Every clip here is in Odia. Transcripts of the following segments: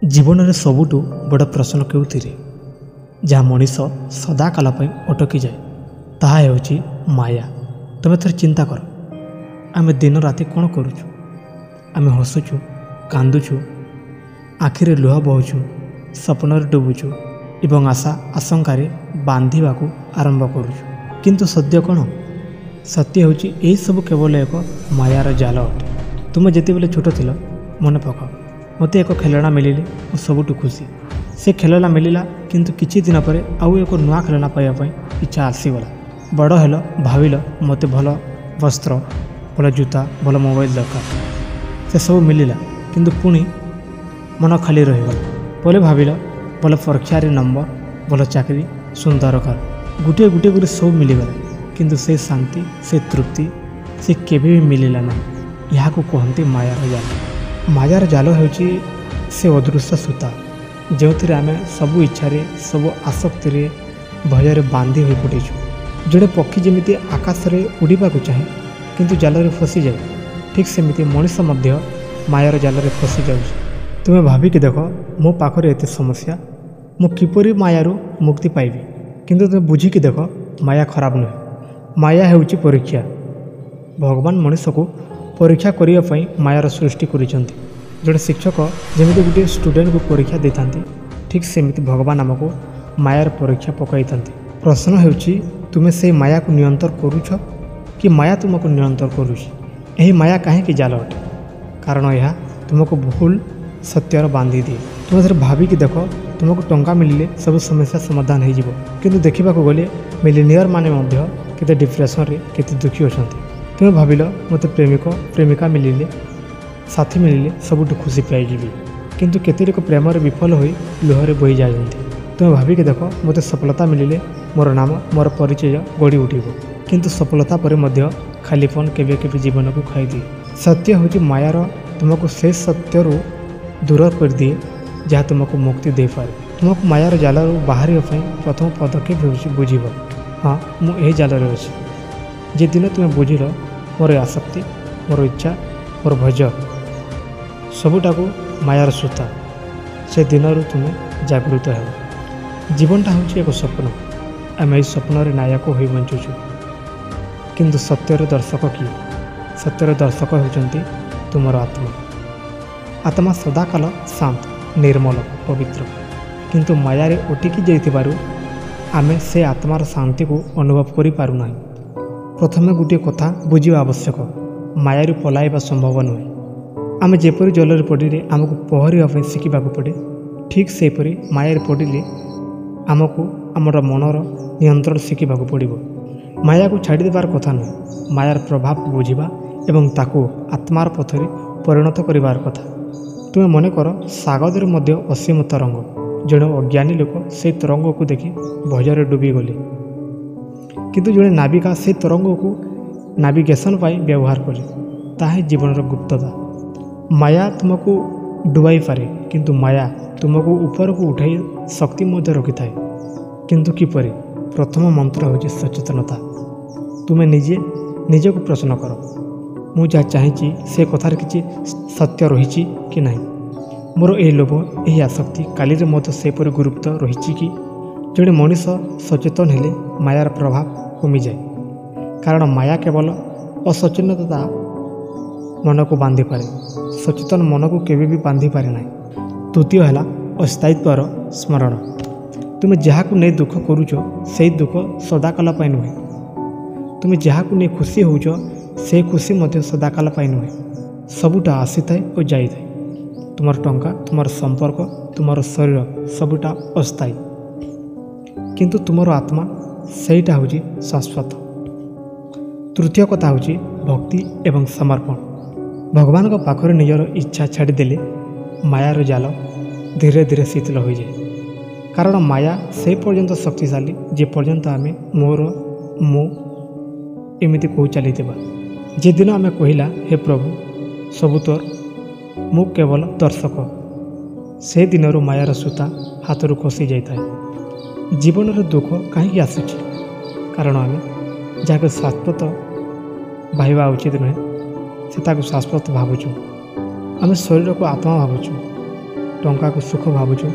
ଜୀବନରେ ସବୁଠୁ ବଡ଼ ପ୍ରଶ୍ନ କେଉଁଥିରେ ଯାହା ମଣିଷ ସଦାକାଳ ପାଇଁ ଅଟକିଯାଏ ତାହା ହେଉଛି ମାୟା। ତୁମେ ଥରେ ଚିନ୍ତା କର, ଆମେ ଦିନ ରାତି କ'ଣ କରୁଛୁ? ଆମେ ହସୁଛୁ, କାନ୍ଦୁଛୁ, ଆଖିରେ ଲୁହ ବହୁଛୁ, ସ୍ୱପ୍ନରେ ଡୁବୁଛୁ ଏବଂ ଆଶା ଆଶଙ୍କାରେ ବାନ୍ଧିବାକୁ ଆରମ୍ଭ କରୁଛୁ। କିନ୍ତୁ ସତ୍ୟ କ'ଣ? ସତ୍ୟ ହେଉଛି ଏହିସବୁ କେବଳ ଏକ ମାୟାର ଜାଲ ଅଟେ। ତୁମେ ଯେତେବେଳେ ଛୋଟ ଥିଲ, ମନେ ପକାଅ, ମୋତେ ଏକ ଖେଳଣା ମିଳିଲେ ମୁଁ ସବୁଠୁ ଖୁସି। ସେ ଖେଳଣା ମିଳିଲା, କିନ୍ତୁ କିଛି ଦିନ ପରେ ଆଉ ଏକ ନୂଆ ଖେଳଣା ପାଇବା ପାଇଁ ଇଚ୍ଛା ଆସିଗଲା। ବଡ଼ ହେଲ, ଭାବିଲ ମୋତେ ଭଲ ବସ୍ତ୍ର, ଭଲ ଜୁତା, ଭଲ ମୋବାଇଲ ଦରକାର। ସେସବୁ ମିଳିଲା, କିନ୍ତୁ ପୁଣି ମନ ଖାଲି ରହିଗଲା। ପରେ ଭାବିଲ ଭଲ ପରୀକ୍ଷାରେ ନମ୍ବର, ଭଲ ଚାକିରି, ସୁନ୍ଦର ଘର। ଗୋଟିଏ ଗୋଟିଏ କରି ସବୁ ମିଳିଗଲା, କିନ୍ତୁ ସେ ଶାନ୍ତି, ସେ ତୃପ୍ତି, ସେ କେବେ ବି ମିଳିଲା ନାହିଁ। ଏହାକୁ କୁହନ୍ତି ମାୟାର ଜାଲ। ମାୟାର ଜାଲ ହେଉଛି ସେ ଅଦୃଶ୍ୟ ସୂତା ଯେଉଁଥିରେ ଆମେ ସବୁ ଇଚ୍ଛାରେ, ସବୁ ଆସକ୍ତିରେ, ଭୟରେ ବାନ୍ଧି ହୋଇ ପଡ଼ିଛୁ। ଜଣେ ପକ୍ଷୀ ଯେମିତି ଆକାଶରେ ଉଡ଼ିବାକୁ ଚାହେଁ କିନ୍ତୁ ଜାଲରେ ଫସିଯାଏ, ଠିକ୍ ସେମିତି ମଣିଷ ମଧ୍ୟ ମାୟାର ଜାଲରେ ଫସିଯାଉଛି। ତୁମେ ଭାବିକି ଦେଖ, ମୋ ପାଖରେ ଏତେ ସମସ୍ୟା, ମୁଁ କିପରି ମାୟାରୁ ମୁକ୍ତି ପାଇବି? କିନ୍ତୁ ତୁମେ ବୁଝିକି ଦେଖ, ମାୟା ଖରାପ ନୁହେଁ, ମାୟା ହେଉଛି ପରୀକ୍ଷା। ଭଗବାନ ମଣିଷକୁ ପରୀକ୍ଷା କରିବା ପାଇଁ ମାୟାର ସୃଷ୍ଟି କରିଛନ୍ତି। ଜଣେ ଶିକ୍ଷକ ଯେମିତି ଗୋଟିଏ ଷ୍ଟୁଡେଣ୍ଟକୁ ପରୀକ୍ଷା ଦେଇଥାନ୍ତି, ଠିକ୍ ସେମିତି ଭଗବାନ ଆମକୁ ମାୟାର ପରୀକ୍ଷା ପକାଇଥାନ୍ତି। ପ୍ରଶ୍ନ ହେଉଛି, ତୁମେ ସେହି ମାୟାକୁ ନିୟନ୍ତ୍ରଣ କରୁଛ କି ମାୟା ତୁମକୁ ନିୟନ୍ତ୍ରଣ କରୁଛି? ଏହି ମାୟା କାହିଁକି ଜାଲ ଅଟେ? କାରଣ ଏହା ତୁମକୁ ଭୁଲ ସତ୍ୟର ବାନ୍ଧି ଦିଏ। ତୁମେ ଥରେ ଭାବିକି ଦେଖ, ତୁମକୁ ଟଙ୍କା ମିଳିଲେ ସବୁ ସମସ୍ୟା ସମାଧାନ ହୋଇଯିବ, କିନ୍ତୁ ଦେଖିବାକୁ ଗଲେ ମିଲିନିୟର ମାନେ ମଧ୍ୟ କେତେ ଡିପ୍ରେସନରେ, କେତେ ଦୁଃଖୀ ଅଛନ୍ତି। ତୁମେ ଭାବିଲ ମୋତେ ପ୍ରେମିକା ମିଳିଲେ, ସାଥୀ ମିଳିଲେ ସବୁଠୁ ଖୁସି ପାଇଯିବି, କିନ୍ତୁ କେତେ ଲୋକ ପ୍ରେମରେ ବିଫଳ ହୋଇ ଲୁହରେ ବୋହି ଯାଉଛନ୍ତି। ତୁମେ ଭାବିକି ଦେଖ, ମୋତେ ସଫଳତା ମିଳିଲେ ମୋର ନାମ, ମୋର ପରିଚୟ ଗଢ଼ି ଉଠିବ, କିନ୍ତୁ ସଫଳତା ପରେ ମଧ୍ୟ ଖାଲିପନ କେବେ କେବେ ଜୀବନକୁ ଖାଇଦିଏ। ସତ୍ୟ ହେଉଛି ମାୟାର ତୁମକୁ ସେ ସତ୍ୟରୁ ଦୂର କରିଦିଏ ଯାହା ତୁମକୁ ମୁକ୍ତି ଦେଇପାରେ। ତୁମକୁ ମାୟାର ଜାଲରୁ ବାହାରିବା ପାଇଁ ପ୍ରଥମ ପଦକ୍ଷେପ ହେଉଛି ବୁଝିବ, ହଁ ମୁଁ ଏହି ଜାଲରେ ଅଛି। ଯେଦିନ ତୁମେ ବୁଝିଲ ମୋର ଆସକ୍ତି, ମୋର ଇଚ୍ଛା, ମୋର ଭୋଜ ସବୁଟାକୁ ମାୟାର ସୂତା, ସେ ଦିନରୁ ତୁମେ ଜାଗୃତ ହେବ। ଜୀବନଟା ହେଉଛି ଏକ ସ୍ୱପ୍ନ। ଆମେ ଏହି ସ୍ୱପ୍ନରେ ନାୟକ ହୋଇ ବଞ୍ଚୁଛୁ, କିନ୍ତୁ ସତ୍ୟର ଦର୍ଶକ କିଏ? ସତ୍ୟର ଦର୍ଶକ ହେଉଛନ୍ତି ତୁମର ଆତ୍ମା। ଆତ୍ମା ସଦାକାଳ ଶାନ୍ତ, ନିର୍ମଳ, ପବିତ୍ର, କିନ୍ତୁ ମାୟାରେ ଅଟକି ଯାଇଥିବାରୁ ଆମେ ସେ ଆତ୍ମାର ଶାନ୍ତିକୁ ଅନୁଭବ କରିପାରୁନାହିଁ। ପ୍ରଥମେ ଗୋଟିଏ କଥା ବୁଝିବା ଆବଶ୍ୟକ, ମାୟାରୁ ପଳାଇବା ସମ୍ଭବ ନୁହେଁ। ଆମେ ଯେପରି ଜଲରେ ପଡ଼ିଲେ ଆମକୁ ପହଁରିବା ପାଇଁ ଶିଖିବାକୁ ପଡ଼େ, ଠିକ୍ ସେହିପରି ମାୟାରେ ପଡ଼ିଲେ ଆମକୁ ଆମର ମନର ନିୟନ୍ତ୍ରଣ ଶିଖିବାକୁ ପଡ଼ିବ। ମାୟାକୁ ଛାଡ଼ିଦେବାର କଥା ନୁହେଁ, ମାୟାର ପ୍ରଭାବ ବୁଝିବା ଏବଂ ତାକୁ ଆତ୍ମାର ପଥରେ ପରିଣତ କରିବାର କଥା। ତୁମେ ମନେ କର, ସାଗରରେ ମଧ୍ୟ ଅସୀମ ତରଙ୍ଗ। ଜଣେ ଅଜ୍ଞାନୀ ଲୋକ ସେହି ତରଙ୍ଗକୁ ଦେଖି ଭୟରେ ଡୁବିଗଲେ, କିନ୍ତୁ ଜଣେ ନାବିକା ସେହି ତରଙ୍ଗକୁ ନାଭିଗେସନ୍ ପାଇଁ ବ୍ୟବହାର କଲେ। ତାହା ହିଁ ଜୀବନର ଗୁପ୍ତତା। ମାୟା ତୁମକୁ ଡୁବାଇ ପାରେ, କିନ୍ତୁ ମାୟା ତୁମକୁ ଉପରକୁ ଉଠାଇ ଶକ୍ତି ମଧ୍ୟ ରଖିଥାଏ। କିନ୍ତୁ କିପରି? ପ୍ରଥମ ମନ୍ତ୍ର ହେଉଛି ସଚେତନତା। ତୁମେ ନିଜକୁ ପ୍ରଶ୍ନ କର, ମୁଁ ଯାହା ଚାହିଁଛି ସେ କଥାରେ କିଛି ସତ୍ୟ ରହିଛି କି ନାହିଁ? ମୋର ଏହି ଲୋଭ, ଏହି ଆସକ୍ତି କାଲିରେ ମଧ୍ୟ ସେପରି ଗୁରୁତ୍ୱ ରହିଛି କି? ଜଣେ ମଣିଷ ସଚେତନ ହେଲେ ମାୟାର ପ୍ରଭାବ କମିଯାଏ, କାରଣ ମାୟା କେବଳ ଅସଚେତନତା ମନକୁ ବାନ୍ଧିପାରେ, ସଚେତନ ମନକୁ କେବେ ବି ବାନ୍ଧିପାରେ ନାହିଁ। ତୃତୀୟ ହେଲା ଅସ୍ଥାୟିତ୍ୱର ସ୍ମରଣ। ତୁମେ ଯାହାକୁ ନେଇ ଦୁଃଖ କରୁଛ ସେହି ଦୁଃଖ ସଦାକାଳ ପାଇଁ ନୁହେଁ। ତୁମେ ଯାହାକୁ ନେଇ ଖୁସି ହେଉଛ ସେହି ଖୁସି ମଧ୍ୟ ସଦାକାଳ ପାଇଁ ନୁହେଁ। ସବୁଟା ଆସିଥାଏ ଓ ଯାଇଥାଏ। ତୁମର ଟଙ୍କା, ତୁମର ସମ୍ପର୍କ, ତୁମର ଶରୀର ସବୁଟା ଅସ୍ଥାୟୀ, କିନ୍ତୁ ତୁମର ଆତ୍ମା ସେଇଟା ହେଉଛି ଶାଶ୍ୱତ। ତୃତୀୟ କଥା ହେଉଛି ଭକ୍ତି ଏବଂ ସମର୍ପଣ। ଭଗବାନଙ୍କ ପାଖରେ ନିଜର ଇଚ୍ଛା ଛାଡ଼ିଦେଲେ ମାୟାର ଜାଲ ଧୀରେ ଧୀରେ ଶିଥିଳ ହୋଇଯାଏ। କାରଣ ମାୟା ସେହି ପର୍ଯ୍ୟନ୍ତ ଶକ୍ତିଶାଳୀ ଯେ ପର୍ଯ୍ୟନ୍ତ ଆମେ ମୁଁ ଏମିତି କହୁ ଚାଲିଥିବା। ଯେଦିନ ଆମେ କହିଲା, ହେ ପ୍ରଭୁ ସବୁ ତୋର, ମୁଁ କେବଳ ଦର୍ଶକ, ସେ ଦିନରୁ ମାୟାର ସୂତା ହାତରୁ ଖସି ଯାଇଥାଏ। ଜୀବନରେ ଦୁଃଖ କାହିଁକି ଆସୁଛି? କାରଣ ଆମେ ଯାହାକୁ ଶାଶ୍ୱତ ଭାବିବା ଉଚିତ ନୁହେଁ, ସେ ତାକୁ ଶାଶ୍ୱତ ଭାବୁଛୁ। ଆମେ ଶରୀରକୁ ଆତ୍ମା ଭାବୁଛୁ, ଟଙ୍କାକୁ ସୁଖ ଭାବୁଛୁ,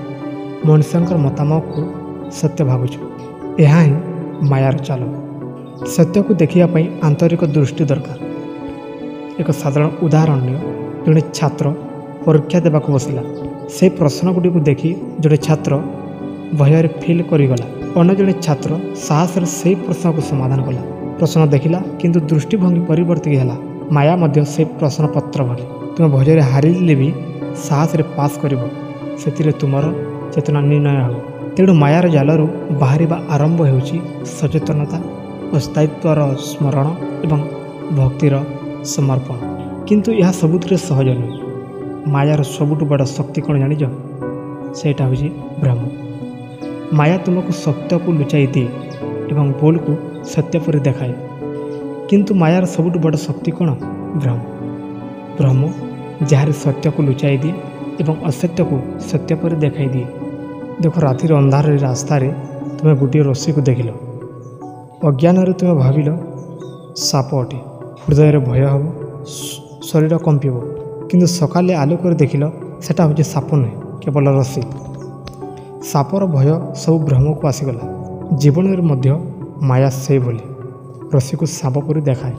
ମଣିଷଙ୍କର ମତାମତକୁ ସତ୍ୟ ଭାବୁଛୁ। ଏହା ହିଁ ମାୟାର ଚାଲ। ସତ୍ୟକୁ ଦେଖିବା ପାଇଁ ଆନ୍ତରିକ ଦୃଷ୍ଟି ଦରକାର। ଏକ ସାଧାରଣ ଉଦାହରଣ ନିଅ। ଜଣେ ଛାତ୍ର ପରୀକ୍ଷା ଦେବାକୁ ବସିଲା। ସେହି ପ୍ରଶ୍ନଗୁଡ଼ିକୁ ଦେଖି ଜଣେ ଛାତ୍ର ଭୟରେ ଫିଲ୍ କରିଗଲା। ଅନ୍ୟ ଜଣେ ଛାତ୍ର ସାହସରେ ସେହି ପ୍ରଶ୍ନକୁ ସମାଧାନ କଲା। ପ୍ରଶ୍ନ ଦେଖିଲା କିନ୍ତୁ ଦୃଷ୍ଟିଭଙ୍ଗୀ ପରିବର୍ତ୍ତିତ ହେଲା। ମାୟା ମଧ୍ୟ ସେହି ପ୍ରଶ୍ନପତ୍ର ଭଳି। ତୁମେ ଭୟରେ ହାରିଲେ ବି ସାହସରେ ପାସ୍ କରିବ, ସେଥିରେ ତୁମର ଚେତନା ନିର୍ଣ୍ଣୟ ହେବ। ତେଣୁ ମାୟାର ଜାଲରୁ ବାହାରିବା ଆରମ୍ଭ ହେଉଛି ସଚେତନତା, ଅସ୍ଥାୟିତ୍ୱର ସ୍ମରଣ ଏବଂ ଭକ୍ତିର ସମର୍ପଣ। କିନ୍ତୁ ଏହା ସବୁଥିରେ ସହଜ ନୁହେଁ। ମାୟାର ସବୁଠୁ ବଡ଼ ଶକ୍ତି କ'ଣ ଜାଣିଛ? ସେଇଟା ହେଉଛି ଭ୍ରମ। ମାୟା ତୁମକୁ ସତ୍ୟକୁ ଲୁଚାଇ ଦିଏ ଏବଂ ଭୁଲକୁ ସତ୍ୟ ପରି ଦେଖାଏ। କିନ୍ତୁ ମାୟାର ସବୁଠୁ ବଡ଼ ଶକ୍ତି କ'ଣ? ଭ୍ରମ। ଭ୍ରମ ଯାହାର ସତ୍ୟକୁ ଲୁଚାଇ ଦିଏ ଏବଂ ଅସତ୍ୟକୁ ସତ୍ୟ ପରି ଦେଖାଇ ଦିଏ। ଦେଖ, ରାତିର ଅନ୍ଧାରରେ ରାସ୍ତାରେ ତୁମେ ଗୋଟିଏ ରସିକୁ ଦେଖିଲ। ଅଜ୍ଞାନରେ ତୁମେ ଭାବିଲ ସାପ ଅଟେ। ହୃଦୟରେ ଭୟ ହେବ, ଶରୀର କମ୍ପିବ। କିନ୍ତୁ ସକାଳେ ଆଲୋକରେ ଦେଖିଲ ସେଟା ହେଉଛି ସାପ ନୁହେଁ, କେବଳ ରସି। ସାପର ଭୟ ସବୁ ଭ୍ରମକୁ ଆସିଗଲା। ଜୀବନରେ ମଧ୍ୟ ମାୟା ସେଇଭଳି ରସିକୁ ସାପ ପରି ଦେଖାଏ।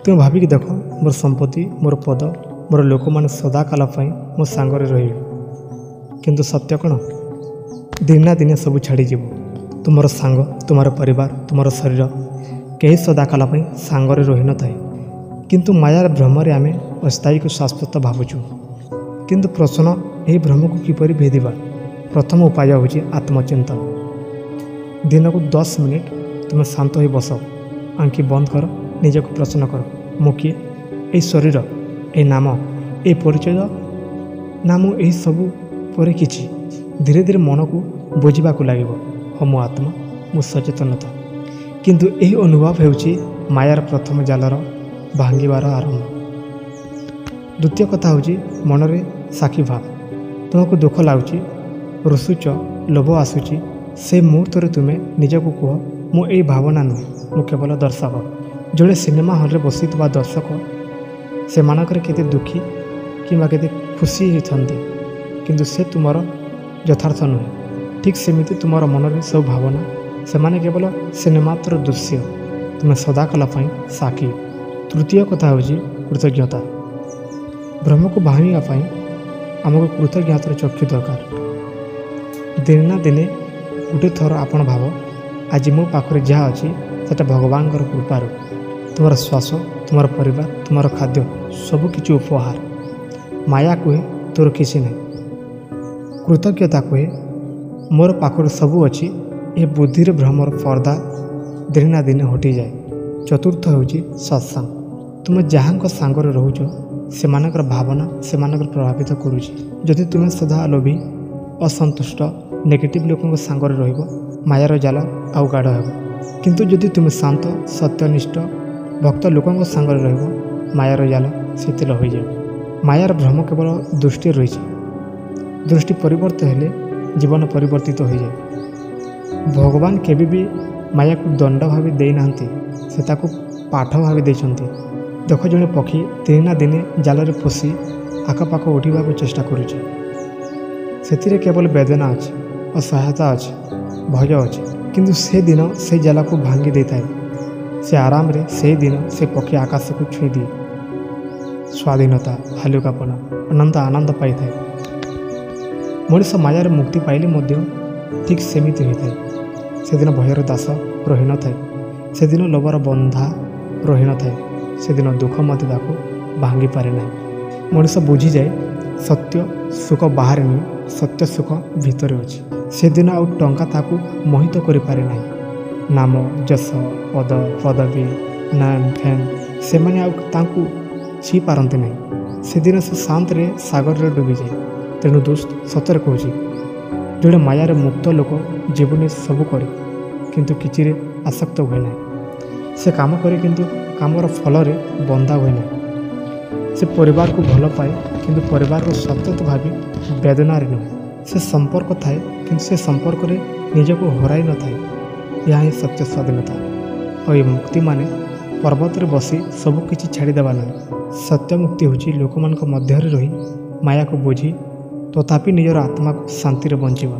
ତୁମେ ଭାବିକି ଦେଖ, ମୋର ସମ୍ପତ୍ତି, ମୋର ପଦ, ମୋର ଲୋକମାନେ ସଦାକାଳ ପାଇଁ ମୋ ସାଙ୍ଗରେ ରହିବେ। କିନ୍ତୁ ସତ୍ୟ କ'ଣ? ଦିନେ ନା ଦିନେ ସବୁ ଛାଡ଼ିଯିବ। ତୁମର ସାଙ୍ଗ, ତୁମର ପରିବାର, ତୁମର ଶରୀର, କେହି ସଦାକାଳ ପାଇଁ ସାଙ୍ଗରେ ରହିନଥାଏ। କିନ୍ତୁ ମାୟାର ଭ୍ରମରେ ଆମେ ଅସ୍ଥାୟୀକୁ ଶାଶ୍ୱତ ଭାବୁଛୁ। କିନ୍ତୁ ପ୍ରଶ୍ନ, ଏହି ଭ୍ରମକୁ କିପରି ଭେଦିବା? ପ୍ରଥମ ଉପାୟ ହେଉଛି ଆତ୍ମଚିନ୍ତନ। ଦିନକୁ 10 ମିନିଟ୍ ତୁମେ ଶାନ୍ତ ହୋଇ ବସ, ଆଖି ବନ୍ଦ କର, ନିଜକୁ ପ୍ରଶ୍ନ କର, ମୁଁ କିଏ? ଏହି ଶରୀର, ଏହି ନାମ, ଏହି ପରିଚୟ, ନା ମୁଁ ଏହି ସବୁ ପରେ କିଛି? ଧୀରେ ଧୀରେ ମନକୁ ବୁଝିବାକୁ ଲାଗିବ, ହଁ ମୁଁ ଆତ୍ମା, ମୁଁ ସଚେତନତା। କିନ୍ତୁ ଏହି ଅନୁଭବ ହେଉଛି ମାୟାର ପ୍ରଥମ ଜାଲର ଭାଙ୍ଗିବାର ଆରମ୍ଭ। ଦ୍ୱିତୀୟ କଥା ହେଉଛି ମନରେ ସାକ୍ଷୀ ଭାବ। ତୁମକୁ ଦୁଃଖ ଲାଗୁଛି, ରୁଷୁଛ, ଲୋଭ ଆସୁଛି, ସେହି ମୁହୂର୍ତ୍ତରେ ତୁମେ ନିଜକୁ କୁହ, ମୁଁ ଏହି ଭାବନା ନୁହେଁ, ମୁଁ କେବଳ ଦର୍ଶକ। ଜଣେ ସିନେମା ହଲ୍ରେ ବସିଥିବା ଦର୍ଶକ ସେମାନଙ୍କର କେତେ ଦୁଃଖୀ କିମ୍ବା କେତେ ଖୁସି ହୋଇଥାନ୍ତି, କିନ୍ତୁ ସେ ତୁମର ଯଥାର୍ଥ ନୁହେଁ। ଠିକ୍ ସେମିତି ତୁମର ମନରେ ସବୁ ଭାବନା, ସେମାନେ କେବଳ ସିନେମାର ଦୃଶ୍ୟ, ତୁମେ ସଦାକାଳ ପାଇଁ ସାକ୍ଷୀ। ତୃତୀୟ କଥା ହେଉଛି କୃତଜ୍ଞତା। ଭ୍ରମକୁ ଭାଙ୍ଗିବା ପାଇଁ ଆମକୁ କୃତଜ୍ଞତାର ଚକ୍ଷୁ ଦରକାର। ଦିନେ ନା ଦିନେ ଗୋଟେ ଥର ଆପଣ ଭାବ, ଆଜି ମୋ ପାଖରେ ଯାହା ଅଛି ସେଟା ଭଗବାନଙ୍କର କୃପାରୁ। ତୁମର ଶ୍ୱାସ, ତୁମର ପରିବାର, ତୁମର ଖାଦ୍ୟ, ସବୁକିଛି ଉପହାର। ମାୟା କୁହେ ତୋର କିଛି ନାହିଁ। କୃତଜ୍ଞତା କୁହେ ମୋର ପାଖରେ ସବୁ ଅଛି। ଏ ବୁଦ୍ଧିରେ ଭ୍ରମର ପର୍ଦ୍ଦା ଦିନେ ନା ଦିନେ ହଟିଯାଏ। ଚତୁର୍ଥ ହେଉଛି ସତ୍ସଙ୍ଗ। ତୁମେ ଯାହାଙ୍କ ସାଙ୍ଗରେ ରହୁଛ ସେମାନଙ୍କର ଭାବନା ସେମାନଙ୍କର ପ୍ରଭାବିତ କରୁଛି। ଯଦି ତୁମେ ସଦା ଲୋଭୀ, ଅସନ୍ତୁଷ୍ଟ, ନେଗେଟିଭ୍ ଲୋକଙ୍କ ସାଙ୍ଗରେ ରହିବ, ମାୟାର ଜାଲ ଆଉ ଗାଢ଼ ହେବ। କିନ୍ତୁ ଯଦି ତୁମେ ଶାନ୍ତ, ସତ୍ୟନିଷ୍ଠ, ଭକ୍ତ ଲୋକଙ୍କ ସାଙ୍ଗରେ ରହିବ, ମାୟାର ଜାଲ ଶିଥିଳ ହୋଇଯାଏ। ମାୟାର ଭ୍ରମ କେବଳ ଦୃଷ୍ଟିରେ ରହିଛି। ଦୃଷ୍ଟି ପରିବର୍ତ୍ତ ହେଲେ ଜୀବନ ପରିବର୍ତ୍ତିତ ହୋଇଯାଏ। ଭଗବାନ କେବେ ବି ମାୟାକୁ ଦଣ୍ଡ ଭାବେ ଦେଇନାହାନ୍ତି, ସେ ତାକୁ ପାଠ ଭାବେ ଦେଇଛନ୍ତି। ଦେଖ, ଜଣେ ପକ୍ଷୀ ଦିନେ ନା ଦିନେ ଜାଲରେ ଫସି ଆଖପାଖ ଉଠିବାକୁ ଚେଷ୍ଟା କରୁଛି। ସେଥିରେ କେବଳ ବେଦନା ଅଛି, ଅସହାୟତା ଅଛି, ଭୟ ଅଛି। କିନ୍ତୁ ସେଦିନ ସେ ଜାଲକୁ ଭାଙ୍ଗି ଦେଇଥାଏ। ସେ ଆରାମରେ ସେହିଦିନ ସେ ପକ୍ଷୀ ଆକାଶକୁ ଛୁଇଁ ଦିଏ। ସ୍ୱାଧୀନତା, ହାଲୁକାପଣ, ଅନନ୍ତ ଆନନ୍ଦ ପାଇଥାଏ। ମଣିଷ ମାୟାର ମୁକ୍ତି ପାଇଲେ ମଧ୍ୟ ଠିକ୍ ସେମିତି ହୋଇଥାଏ। ସେଦିନ ଭୟର ଦାସ ରହିନଥାଏ, ସେଦିନ ଲୋଭର ବନ୍ଧା ରହିନଥାଏ, ସେଦିନ ଦୁଃଖ ମଧ୍ୟ ତାକୁ ଭାଙ୍ଗିପାରେ ନାହିଁ। ମଣିଷ ବୁଝିଯାଏ ସତ୍ୟ ସୁଖ ବାହାରେ ନୁହେଁ, ସତ୍ୟ ସୁଖ ଭିତରେ ଅଛି। ସେଦିନ ଆଉ ଟଙ୍କା ତାକୁ ମୋହିତ କରିପାରେ ନାହିଁ। ନାମ, ଯଶ, ପଦ, ପଦବୀ, ନାମ, ଫେମ୍ ସେମାନେ ଆଉ ତାଙ୍କୁ ଛୁଇଁ ପାରନ୍ତି ନାହିଁ। ସେଦିନ ସେ ଶାନ୍ତରେ ସାଗରରେ ଡୁବିଯାଏ। ତେଣୁ ଦୋସ୍ତ, ସତରେ କହୁଛି, ଜଣେ ମାୟାରେ ମୁକ୍ତ ଲୋକ ଜୀବନରେ ସବୁ କରେ କିନ୍ତୁ କିଛିରେ ଆସକ୍ତ ହୁଏ ନାହିଁ। ସେ କାମ କରେ କିନ୍ତୁ କାମର ଫଳରେ ବନ୍ଧା ହୁଏ ନାହିଁ। ସେ ପରିବାରକୁ ଭଲ ପାଏ କିନ୍ତୁ ପରିବାରକୁ ସତତ ଭାବି ବେଦନାରେ ନୁହେଁ। ସେ ସମ୍ପର୍କ ଥାଏ କିନ୍ତୁ ସେ ସମ୍ପର୍କରେ ନିଜକୁ ହରାଇ ନଥାଏ। ଏହା ହିଁ ସତ୍ୟ ସ୍ୱାଧୀନତା। ଆଉ ଏ ମୁକ୍ତି ମାନେ ପର୍ବତରେ ବସି ସବୁ କିଛି ଛାଡ଼ିଦେବା ନାହିଁ। ସତ୍ୟ ମୁକ୍ତି ହେଉଛି ଲୋକମାନଙ୍କ ମଧ୍ୟରେ ରହି ମାୟାକୁ ବୁଝି ତଥାପି ନିଜର ଆତ୍ମାକୁ ଶାନ୍ତିରେ ବଞ୍ଚିବା।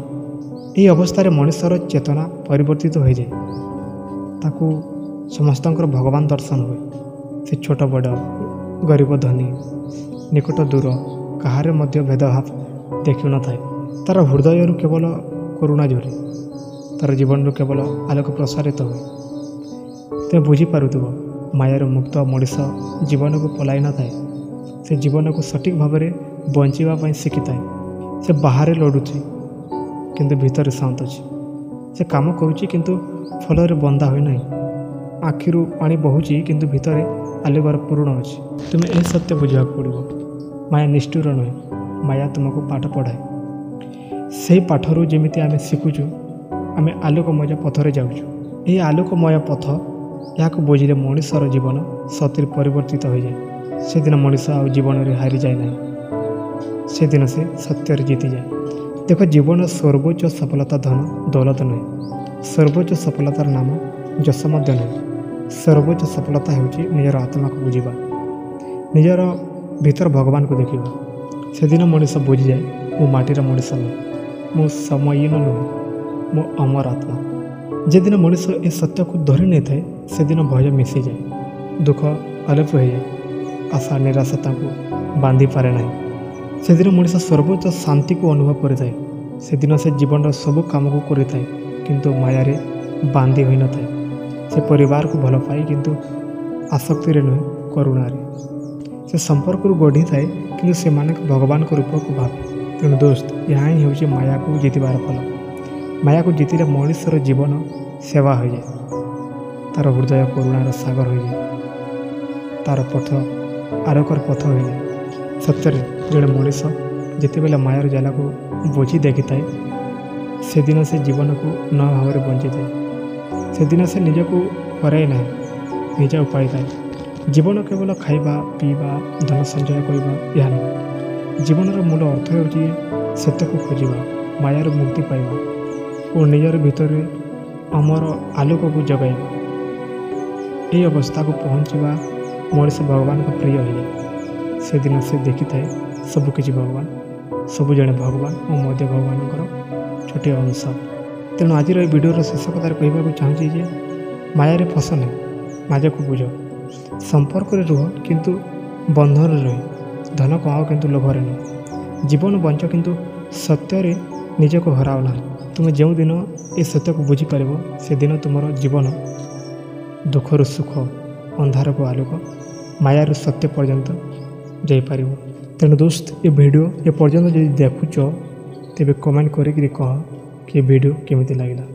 ଏହି ଅବସ୍ଥାରେ ମଣିଷର ଚେତନା ପରିବର୍ତ୍ତିତ ହୋଇଯାଏ। ତାକୁ ସମସ୍ତଙ୍କର ଭଗବାନ ଦର୍ଶନ ହୁଏ। ସେ ଛୋଟ ବଡ଼, ଗରିବ ଧନୀ, ନିକଟ ଦୂର କାହାର ମଧ୍ୟ ଭେଦଭାବ ଦେଖିନଥାଏ। ତା'ର ହୃଦୟରୁ କେବଳ କରୁଣା ଝରେ। ତା'ର ଜୀବନରୁ କେବଳ ଆଲୋକ ପ୍ରସାରିତ ହୁଏ। ତେବେ ବୁଝିପାରୁଥିବ, ମାୟାରୁ ମୁକ୍ତ ମଣିଷ ଜୀବନକୁ ପଲାଇ ନଥାଏ। ସେ ଜୀବନକୁ ସଠିକ୍ ଭାବରେ ବଞ୍ଚିବା ପାଇଁ ଶିଖିଥାଏ। ସେ ବାହାରେ ଲଢ଼ୁଛି କିନ୍ତୁ ଭିତରେ ଶାନ୍ତ ଅଛି। ସେ କାମ କରୁଛି କିନ୍ତୁ ଫଳରେ ବନ୍ଧା ହୋଇନାହିଁ। ଆଖିରୁ ପାଣି ବହୁଛି କିନ୍ତୁ ଭିତରେ ଆଲୋକର ପୂରଣ ଅଛି। ତୁମେ ଏହି ସତ୍ୟ ବୁଝିବାକୁ ପଡ଼ିବ। ମାୟା ନିଷ୍ଠୁର ନୁହେଁ, ମାୟା ତୁମକୁ ପାଠ ପଢ଼ାଏ। ସେହି ପାଠରୁ ଯେମିତି ଆମେ ଶିଖୁଛୁ, ଆମେ ଆଲୋକମୟ ପଥରେ ଯାଉଛୁ। ଏହି ଆଲୋକମୟ ପଥ, ଏହାକୁ ବୁଝିଲେ ମଣିଷର ଜୀବନ ସତରେ ପରିବର୍ତ୍ତିତ ହୋଇଯାଏ। ସେଦିନ ମଣିଷ ଆଉ ଜୀବନରେ ହାରିଯାଏ ନାହିଁ, ସେଦିନ ସେ ସତ୍ୟରେ ଜିତିଯାଏ। ଦେଖ, ଜୀବନର ସର୍ବୋଚ୍ଚ ସଫଳତା ଧନ ଦୌଲତ ନୁହେଁ। ସର୍ବୋଚ୍ଚ ସଫଳତାର ନାମ ଯଶ ମଧ୍ୟ ନୁହେଁ। ସର୍ବୋଚ୍ଚ ସଫଳତା ହେଉଛି ନିଜର ଆତ୍ମାକୁ ବୁଝିବା, ନିଜର ଭିତର ଭଗବାନକୁ ଦେଖିବା। ସେଦିନ ମଣିଷ ବୁଝିଯାଏ, ମୁଁ ମାଟିର ମଣିଷ ନୁହେଁ, ମୁଁ ସମୟୀନ ନୁହେଁ, ମୁଁ ଅମର ଆତ୍ମା। ଯେଦିନ ମଣିଷ ଏ ସତ୍ୟକୁ ଧରି ନେଇଥାଏ, ସେଦିନ ଭୟ ମିଶିଯାଏ, ଦୁଃଖ ଅଲେପ ହୋଇଯାଏ, ଆଶା ନିରାଶା ତାଙ୍କୁ ବାନ୍ଧି ପାରେ ନାହିଁ। ସେଦିନ ମଣିଷ ସର୍ବୋଚ୍ଚ ଶାନ୍ତିକୁ ଅନୁଭବ କରିଥାଏ। ସେଦିନ ସେ ଜୀବନର ସବୁ କାମକୁ କରିଥାଏ କିନ୍ତୁ ମାୟାରେ ବାନ୍ଧି ହୋଇନଥାଏ। ସେ ପରିବାରକୁ ଭଲ ପାଏ କିନ୍ତୁ ଆସକ୍ତିରେ ନୁହେଁ, କରୁଣାରେ। ସେ ସମ୍ପର୍କରୁ ଗଢ଼ିଥାଏ କିନ୍ତୁ ସେମାନଙ୍କ ଭଗବାନଙ୍କ ରୂପକୁ ଭାବେ। ତେଣୁ ଦୋସ୍ତ, ଏହା ହିଁ ହେଉଛି ମାୟାକୁ ଜିତିବାର ଫଳ। ମାୟାକୁ ଜିତିଲେ ମଣିଷର ଜୀବନ ସେବା ହୋଇଯାଏ, ତା'ର ହୃଦୟ କରୁଣାର ସାଗର ହୋଇଯାଏ, ତା'ର ପଥ ଆଲୋକର ପଥ ହୋଇଯାଏ। ସତ୍ୟରେ ଜଣେ ମଣିଷ ଯେତେବେଳେ ମାୟାର ଜାଲକୁ ବୁଝି ଦେଖିଥାଏ, ସେଦିନ ସେ ଜୀବନକୁ ନ ଭାବରେ ବଞ୍ଚିଥାଏ। ସେଦିନ ସେ ନିଜକୁ ହରାଇ ନାହିଁ, ନିଜକୁ ପାଇଥାଏ। ଜୀବନ କେବଳ ଖାଇବା, ପିଇବା, ଧନ ସଞ୍ଚୟ କରିବା ଏହା ନୁହେଁ। ଜୀବନର ମୂଳ ଅର୍ଥ ହେଉଛି ସତ୍ୟକୁ ଖୋଜିବା, ମାୟାରୁ ମୁକ୍ତି ପାଇବା ଓ ନିଜର ଭିତରେ ଅମର ଆଲୋକକୁ ଜଗାଇବା। ଏହି ଅବସ୍ଥାକୁ ପହଞ୍ଚିବା ମଣିଷ ଭଗବାନଙ୍କ ପ୍ରିୟ ହୋଇଯାଏ। ସେଦିନ ସେ ଦେଖିଥାଏ ସବୁକିଛି ଭଗବାନ, ସବୁ ଜଣେ ଭଗବାନ ଓ ମଧ୍ୟ ଭଗବାନଙ୍କର ଛୋଟିଆ ଅଂଶ। ତେଣୁ ଆଜିର ଏହି ଭିଡ଼ିଓର ଶେଷ କଥାରେ କହିବାକୁ ଚାହୁଁଛି ଯେ ମାୟାରେ ଫସ ନାହିଁ, ମାୟାକୁ ବୁଝ। ସମ୍ପର୍କରେ ରୁହ କିନ୍ତୁ ବନ୍ଧନରେ ରୁହ। ଧନ କମାଅ କିନ୍ତୁ ଲୋଭରେ ନୁହେଁ। ଜୀବନ ବଞ୍ଚ କିନ୍ତୁ ସତ୍ୟରେ ନିଜକୁ ହରାଅ ନାହିଁ। ତୁମେ ଯେଉଁଦିନ ଏ ସତ୍ୟକୁ ବୁଝିପାରିବ, ସେଦିନ ତୁମର ଜୀବନ ଦୁଃଖରୁ ସୁଖ, ଅନ୍ଧାରକୁ ଆଲୋକ, ମାୟାରୁ ସତ୍ୟ ପର୍ଯ୍ୟନ୍ତ ଯାଇପାରିବ। ତେଣୁ ଦୋସ୍ତ, ଏ ଭିଡ଼ିଓ ଏପର୍ଯ୍ୟନ୍ତ ଯଦି ଦେଖୁଛ, ତେବେ କମେଣ୍ଟ କରିକିରି କହ କି ଏ ଭିଡ଼ିଓ କେମିତି ଲାଗିଲା।